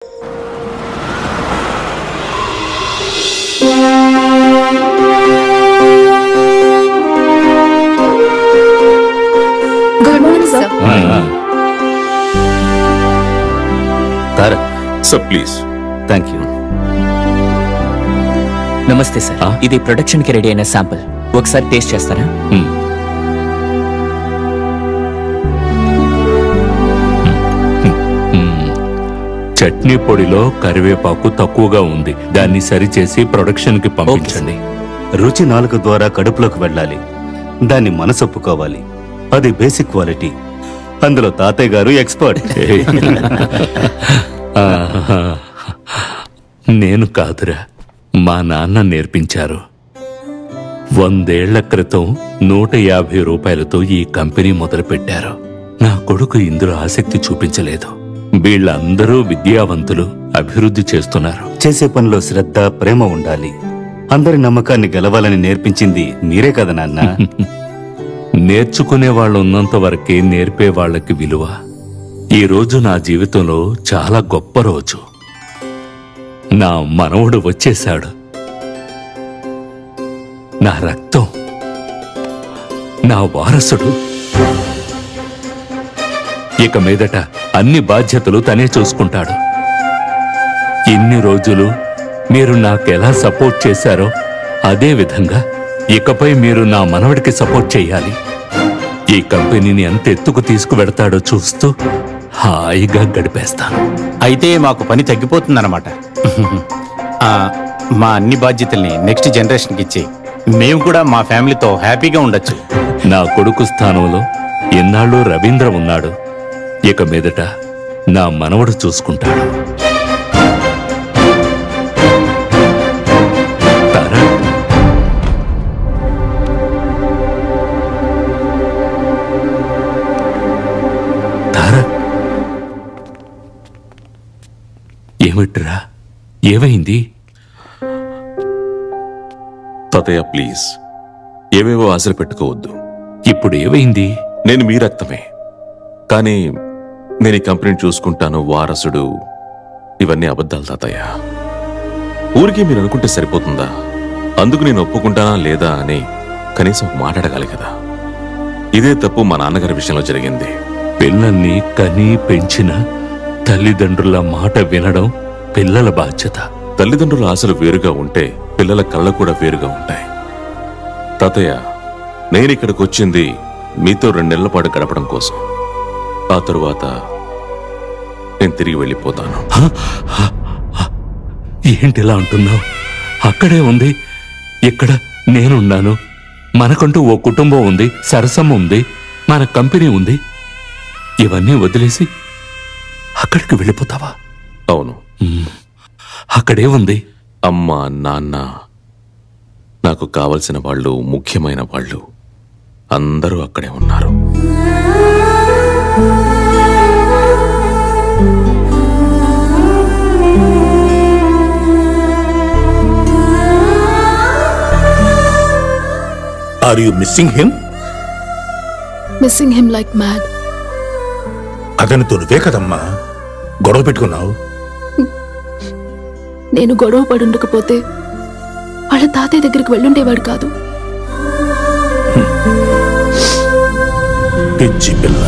Good morning sir. Tarak sir please. Thank you. నమస్తే sir, ఇది production కి రెడీ అయిన శాంపుల్, ఒకసారి టేస్ట్ చేస్తారా? చట్నీ పొడిలో కరివేపాకు తక్కువగా ఉంది, దాన్ని సరిచేసి ప్రొడక్షన్ కి పంపించండి. రుచి నాలుక ద్వారా కడుపులోకి వెళ్ళాలి, దాన్ని మనసొప్పుకోవాలి. అది బేసిక్ క్వాలిటీ. అందులో తాతయ్య గారు ఎక్స్పర్ట్. నేను కాదురా, మా నాన్న నేర్పించారు. 100 ఏళ్ల క్రితం 150 రూపాయలతో ఈ కంపెనీ మొదలుపెట్టారు. నా కొడుకు ఇందులో ఆసక్తి చూపించలేదు. వీళ్ళందరూ విద్యావంతులు, అభివృద్ధి చేస్తున్నారు. చేసే పనిలో శ్రద్ధ, ప్రేమ ఉండాలి. అందరి నమ్మకాన్ని గెలవాలని నేర్పించింది మీరే కదా నాన్న. నేర్చుకునే వాళ్ళు ఉన్నంత వరకే నేర్పే వాళ్ళకి విలువ. ఈ రోజు నా జీవితంలో చాలా గొప్ప రోజు. నా మనవడు వచ్చేశాడు. నా రక్తం, నా వారసుడు. ఇక మీదట అన్ని బాధ్యతలు తనే చూసుకుంటాడు. ఇన్ని రోజులు మీరు నాకెలా సపోర్ట్ చేశారో అదే విధంగా ఇకపై మీరు నా మనవడికి సపోర్ట్ చేయాలి. ఈ కంపెనీని ఎంత ఎత్తుకు తీసుకువెడతాడో చూస్తూ హాయిగా గడిపేస్తాను. అయితే మాకు పని తగ్గిపోతుందన్నమాట. మా అన్ని బాధ్యతల్ని నెక్స్ట్ జనరేషన్కి ఇచ్చి మేము కూడా మా ఫ్యామిలీతో హ్యాపీగా ఉండొచ్చు. నా కొడుకు స్థానంలో ఎన్నాళ్ళు రవీంద్ర ఉన్నాడు. ఇక మీదట నా మనవడు చూసుకుంటాడు. ఏమిట్రా, ఏమైంది? తాతయ్య ప్లీజ్, ఏవేవో ఆశలు పెట్టుకోవద్దు. ఇప్పుడు ఏమైంది? నేను మీ రక్తమే, కానీ నేను ఈ కంపెనీని చూసుకుంటాను, వారసుడు, ఇవన్నీ అబద్ధాలు తాతయ్య. ఊరికి మీరు అనుకుంటే సరిపోతుందా? అందుకు నేను ఒప్పుకుంటానా లేదా అని కనీసం మాట్లాడగాలి కదా. ఇదే తప్పు మా నాన్నగారి విషయంలో జరిగింది. పిల్లల్ని కని పెంచిన తల్లిదండ్రుల మాట వినడం పిల్లల బాధ్యత. తల్లిదండ్రుల ఆశలు వేరుగా ఉంటే పిల్లల కళ్ళు కూడా వేరుగా ఉంటాయి. తాతయ్య, నేను ఇక్కడికి వచ్చింది మీతో 2 నెలల పాటు గడపడం కోసం. ఆ తరువాత నేను తిరిగి వెళ్ళిపోతాను. ఏంటిలా అంటున్నావు? అక్కడే ఉంది, ఇక్కడ నేనున్నాను. మనకంటూ ఓ కుటుంబం ఉంది, సరసమ్మ ఉంది, మన కంపెనీ ఉంది. ఇవన్నీ వదిలేసి అక్కడికి వెళ్ళిపోతావా? అవును. అక్కడే ఉంది అమ్మ, నాన్న, నాకు కావలసిన వాళ్ళు, ముఖ్యమైన వాళ్ళు అందరూ అక్కడే ఉన్నారు. Are you missing him? Missing him like mad. అతనితో నువ్వే కదమ్మా గొడవ పెట్టుకున్నావు. నేను గొడవ పడుండకపోతే వాళ్ళ తాతయ్య దగ్గరికి వెళ్ళుండేవాడు కాదు. పిచ్చి పిల్ల.